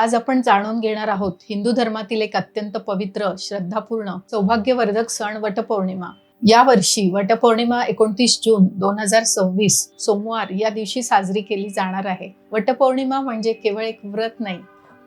आज आपण जाणून घेणार आहोत हिंदू धर्मातील एक अत्यंत पवित्र, श्रद्धापूर्ण, सौभाग्यवर्धक सण वटपौर्णिमा। या वर्षी वटपौर्णिमा 29 जून 2026 सोमवार या दिवशी साजरी केली जाणार आहे। वटपौर्णिमा म्हणजे केवळ एक व्रत नाही,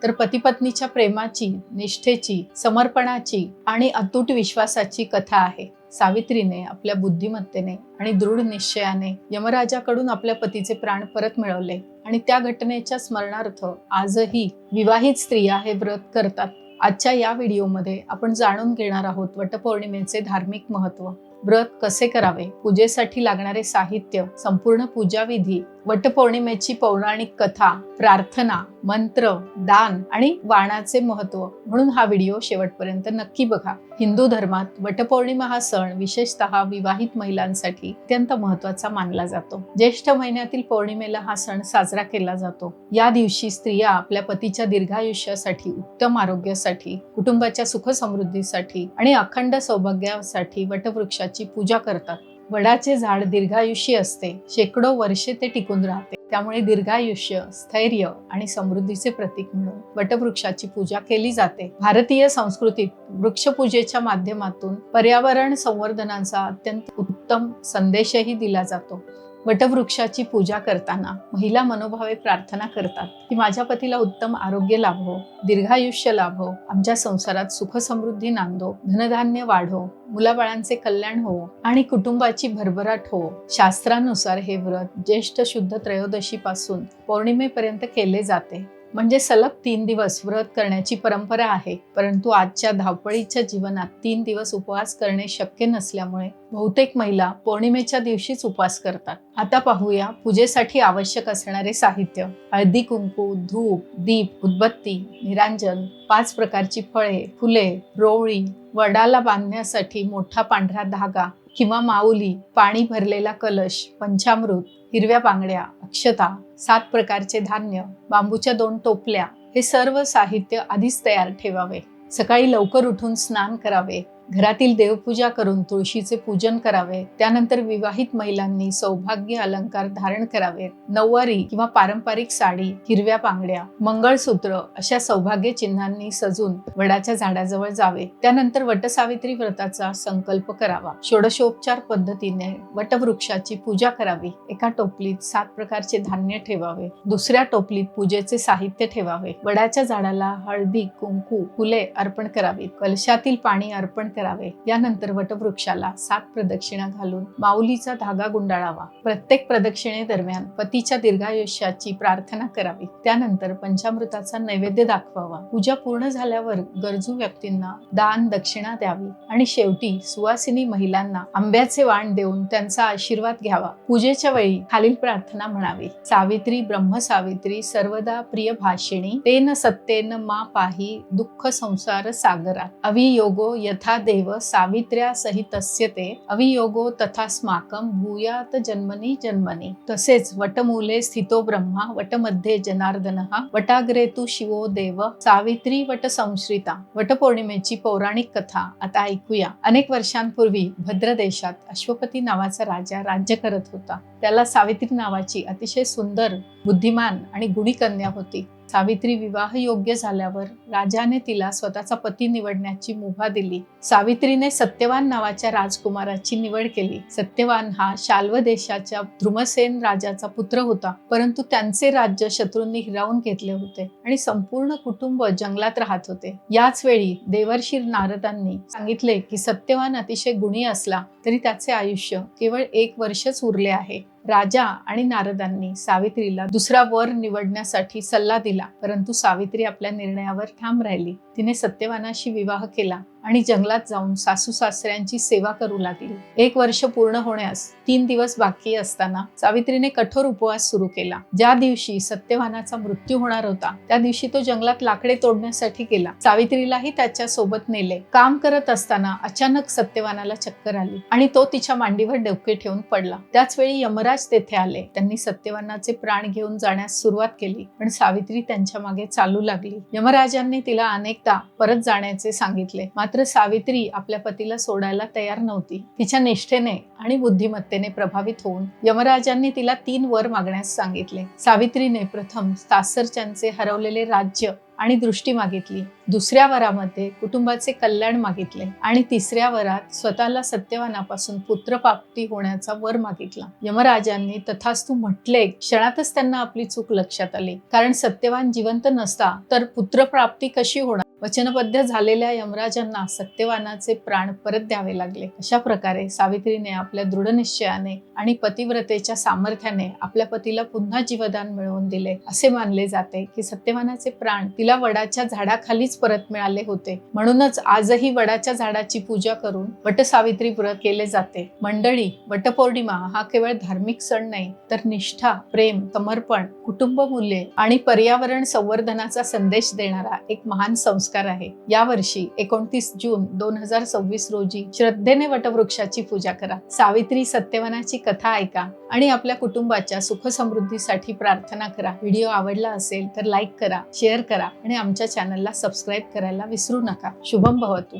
तर पती-पत्नीच्या प्रेमाची, निष्ठेची, समर्पणाची आणि अतूट विश्वासाची कथा आहे। सावित्रीने आपल्या बुद्धिमत्तेने आणि दृढ निश्चयाने यमराजाकडून आपल्या पतीचे प्राण परत मिळवले आणि त्या घटनेच्या स्मरणार्थ आजही विवाहित स्त्रिया हे व्रत करतात। आजच्या या व्हिडिओमध्ये आपण जाणून घेणार आहोत वटपौर्णिमेचे धार्मिक महत्त्व, व्रत कसे करावे, पूजेसाठी लागणारे साहित्य, संपूर्ण पूजाविधी, वटपौर्णिमेची पौराणिक कथा, प्रार्थना, मंत्र, दान आणि वाणाचे महत्त्व। म्हणून हा व्हिडिओ शेवटपर्यंत नक्की बघा। हिंदू धर्मात वटपौर्णिमा हा सण विशेषतः विवाहित महिलांसाठी अत्यंत महत्त्वाचा मानला जातो। ज्येष्ठ महिन्यातील पौर्णिमेला हा सण साजरा केला जातो। या दिवशी स्त्रिया आपल्या पतीच्या दीर्घायुष्यासाठी, उत्तम आरोग्यासाठी, कुटुंबाच्या सुख समृद्धीसाठी आणि अखंड सौभाग्यासाठी वटवृक्षाची पूजा करतात। वडाचे झाड दीर्घायुष्य असते, शेकडो वर्षे ते टिकून राहते। त्यामुळे दीर्घायुष्य, स्थैर्य आणि समृद्धीचे प्रतीक म्हणून वटवृक्षाची पूजा केली जाते। भारतीय संस्कृतीत वृक्षपूजेच्या माध्यमातून पर्यावरण संवर्धनाचा अत्यंत उत्तम संदेशही दिला जातो। वटवृक्षाची पूजा करताना महिला मनोभावे प्रार्थना करतात की माझ्या पतीला उत्तम आरोग्य लाभो, दीर्घायुष्य लाभो, आमच्या संसारात सुख समृद्धी नांदो, धनधान्य वाढो, मुलाबाळांचे कल्याण हो आणि कुटुंबाची भरभराट हो। शास्त्रानुसार हे व्रत ज्येष्ठ शुद्ध त्रयोदशी पासून पौर्णिमेपर्यंत केले जाते। म्हणजे सलग 3 दिवस व्रत करण्याची परंपरा आहे। परंतु आजच्या धावपळीच्या जीवनात 3 दिवस उपवास करणे शक्य नसल्यामुळे बहुतेक महिला पौर्णिमेच्या दिवशीच उपवास करतात। आता पाहूया पूजेसाठी आवश्यक असणारे साहित्य। हळदी कुंकू, धूप, दीप, उदबत्ती, निरांजन, 5 प्रकारची फळे, फुले, रोवळी, वडाला बांधण्यासाठी मोठा पांढरा धागा किंवा माऊली, पाणी भरलेला कलश, पंचामृत, हिरव्या बांगड्या, अक्षता, 7 प्रकारचे धान्य, बांबूच्या 2 टोपल्या, हे सर्व साहित्य आधीच तयार ठेवावे। सकाळी लवकर उठून स्नान करावे, घरातील देवपूजा करून तुळशीचे पूजन करावे। त्यानंतर विवाहित महिलांनी सौभाग्य अलंकार धारण करावेत। नऊवारी किंवा पारंपरिक साडी, हिरव्या बांगड्या, मंगळसूत्र अशा सौभाग्य चिन्हांनी सजून वडाच्या झाडाजवळ जावे। त्यानंतर वटसावित्री व्रताचा संकल्प करावा। षोडशोपचार पद्धतीने वटवृक्षाची पूजा करावी। एका टोपलीत 7 प्रकारचे धान्य ठेवावे, दुसऱ्या टोपलीत पूजेचे साहित्य ठेवावे। वडाच्या झाडाला हळदी, कुंकू, फुले अर्पण करावीत। कलशातील पाणी अर्पण करावे। यानंतर वटवृक्षाला 7 प्रदक्षिणा घालून माऊलीचा धागा गुंडाळावा। प्रत्येक प्रदक्षिणेदरम्यान पतीच्या दीर्घायुष्याची प्रार्थना करावी। त्यानंतर पंचामृताचा नैवेद्य दाखवावा। पूजा पूर्ण झाल्यावर गरजू व्यक्तींना दान दक्षिणा द्यावी आणि शेवटी सुवासिनी महिलांना आंब्याचे वाण देऊन त्यांचा आशीर्वाद घ्यावा। पूजेच्या वेळी खालील प्रार्थना म्हणावी। सावित्री ब्रह्मसावित्री सर्वदा प्रिय भाषिणी तेन सत्येन मा पाही दुःख संसार सागरा अवियोगो यथा देव सावित्र्या सहितस्य ते अवियोगो तथास्माकं भूयात जन्मनी जन्मनी। तसेच वटमूले स्थितो ब्रह्मा वटमध्ये जनार्दनः वटाग्रे तु शिवो देव सावित्री वट संश्रिता। वटपौर्णिमेची पौराणिक कथा आता ऐकूया। अनेक वर्षांपूर्वी भद्र देशात अश्वपती नावाचा राजा राज्य करत होता। त्याला सावित्री नावाची अतिशय सुंदर, बुद्धिमान आणि गुणी कन्या होती। सावित्री विवाह योग्य झाल्यावर राजाने तिला स्वतःचा पती निवडण्याची मुभा दिली। सावित्रीने सत्यवान नावाच्या राजकुमाराची निवड केली। सत्यवान हा शाल्व देशाच्या धृमसेन राजाचा पुत्र होता, परंतु त्यांचे राज्य शत्रूंनी हिरावून घेतले होते आणि संपूर्ण कुटुंब जंगलात राहत होते। याच वेळी देवर्षी नारदांनी सांगितले की सत्यवान अतिशय गुणी असला तरी त्याचे आयुष्य केवळ 1 वर्षच उरले आहे। राजा आणि नारदांनी सावित्रीला दुसरा वर निवडण्यासाठी सल्ला दिला, परंतु सावित्री आपल्या निर्णयावर ठाम राहिली। तिने सत्यवानाशी विवाह केला आणि जंगलात जाऊन सासू सासऱ्यांची सेवा करू लागली। 1 वर्ष पूर्ण होण्यास 3 दिवस बाकी असताना सावित्रीने कठोर उपवास सुरू केला। ज्या दिवशी सत्यवानाचा मृत्यू होणार होता त्या दिवशी तो जंगलात लाकडे तोडण्यासाठी गेला। सावित्रीलाही त्याच्या सोबत नेले। काम करत असताना अचानक सत्यवानाला चक्कर आली आणि तो तिच्या मांडीवर डोके ठेवून पडला। त्याच वेळी यमराज तेथे आले। त्यांनी सत्यवानाचे प्राण घेऊन जाण्यास सुरुवात केली, पण सावित्री त्यांच्या मागे चालू लागली। यमराजांनी तिला अनेकदा परत जाण्याचे सांगितले, मात्र सावित्री आपल्या पतीला सोडायला तयार नव्हती। तिच्या निष्ठेने आणि बुद्धिमत्तेने प्रभावित होऊन यमराजांनी तिला 3 वर मागण्यास सांगितले। सावित्रीने प्रथम सासरच्यांचे हरवलेले राज्य आणि दृष्टी मागितली. दुसऱ्या वरामध्ये कुटुंबाचे कल्याण मागितले आणि तिसऱ्या वरात स्वतःला सत्यवानापासून पुत्रप्राप्ती होण्याचा वर मागितला. यमराजांनी तथास्तु म्हटले. क्षणातच त्यांना आपली चूक लक्षात आली, कारण सत्यवान जिवंत नसता तर पुत्रप्राप्ती कशी होणार. वचनबद्ध झालेल्या यमराजांना सत्यवानाचे प्राण परत द्यावे लागले. अशा प्रकारे सावित्रीने आपल्या दृढ निश्चयाने आणि पतिव्रतेच्या सामर्थ्याने आपल्या पतीला पुन्हा जीवदान मिळवून दिले. असे मानले जाते की सत्यवानाचे प्राण तिला वडाच्या झाडाखालीच परत मिळाले होते. म्हणूनच आजही वडाच्या झाडाची पूजा करून वटसावित्री व्रत केले जाते. मंडळी, वटपौर्णिमा हा केवळ धार्मिक सण नाही, तर निष्ठा, प्रेम, समर्पण, कुटुंब मूल्ये आणि पर्यावरण संवर्धनाचा संदेश देणारा एक महान संस्कार आहे. यावर्षी 29 जून 2026 रोजी श्रद्धेने वटवृक्षाची पूजा करा. सावित्री सत्यवानाची कथा ऐका आणि आपल्या कुटुंबाच्या सुख समृद्धीसाठी प्रार्थना करा. व्हिडिओ आवडला असेल तर लाईक करा, शेअर करा आणि आमच्या चॅनलला सबस्क्राईब करायला विसरू नका. शुभम भवतु.